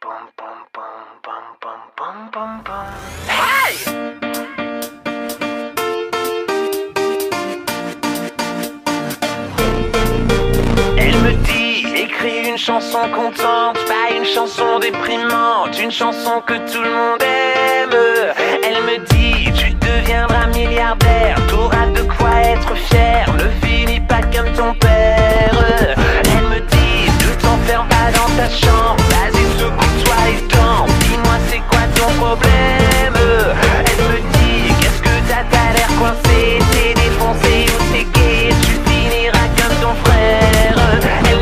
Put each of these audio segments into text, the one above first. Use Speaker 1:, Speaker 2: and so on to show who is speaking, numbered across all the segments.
Speaker 1: Pom, pom, pom, pom, pom, pom, pom, pom. Hey! Elle me dit, écris une chanson contente, pas une chanson déprimante, une chanson que tout le monde aime. Elle me dit, tu deviendras milliardaire, t'auras de quoi être fier, ne finis pas comme ton père. Elle me dit, ne t'enferme pas dans ta chambre, vas-y secoue-toi les dents, dis-moi c'est quoi ton problème. Elle me dit, qu'est-ce que t'as l'air coincé, t'es défoncé ou t'es gay, tu finiras comme ton frère. Elle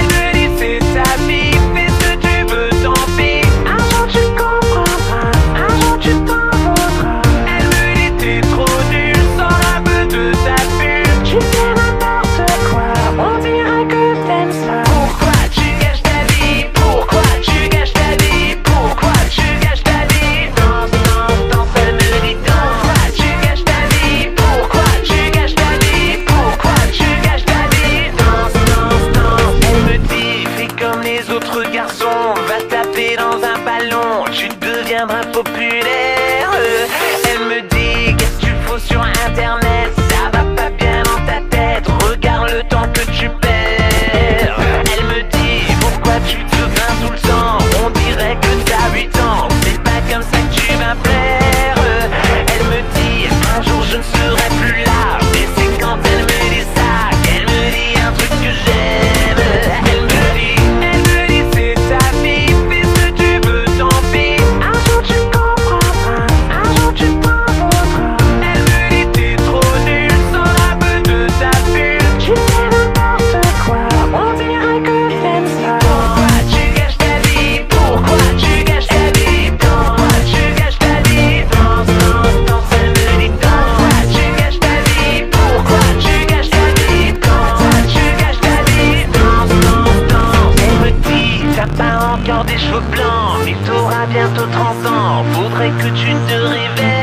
Speaker 1: me dit c'est ta vie, fais ce que tu veux, tant pis. Un jour tu comprendras, un jour tu t'en voudras. Elle me dit t'es trop nul, sors un peu de ta bulle. Tu fais n'importe quoi, on dirait que t'aimes ça. Pourquoi tu gâches ta vie? Pourquoi tu gâches ta vie? Pourquoi tu gâches ta vie? Danse, danse, danse, elle me dit danse. Pourquoi tu gâches ta vie? Pourquoi tu gâches ta vie? Pourquoi tu gâches ta vie? Danse, danse, danse. Elle me dit fais comme les autres garçons, va taper dans un ballon, tu deviendras populaire. Elle me dit qu'est-ce que tu fous sur internet, ça va pas bien dans ta tête, regarde le temps que tu perds. Elle me dit pourquoi tu te plains tout le temps, on dirait que t'as 8 ans, c'est pas comme ça que tu vas plaire. Elle me dit un jour je ne serai plus là, mais c'est quand elle me dit ça qu'elle me dit un truc que j'aime. Elle me dit c'est ta vie, fais ce que tu veux, tant pis. Un jour tu comprendras, un jour tu t'en voudras. Elle me dit t'es trop nul, sors un peu de ta bulle. Tu fais n'importe quoi, on dirait que t'aimes ça. Pourquoi tu gâches ta vie? Pourquoi tu gâches ta vie? Pourquoi tu gâches ta vie? Danse, danse, danse, elle me dit danse. Pourquoi tu gâches ta vie? Pourquoi tu gâches ta vie? Pourquoi tu gâches ta vie? Danse, danse, danse. Elle me dit t'as pas encore des cheveux blancs, mais t'auras bientôt 30 ans, faudrait que tu te réveilles.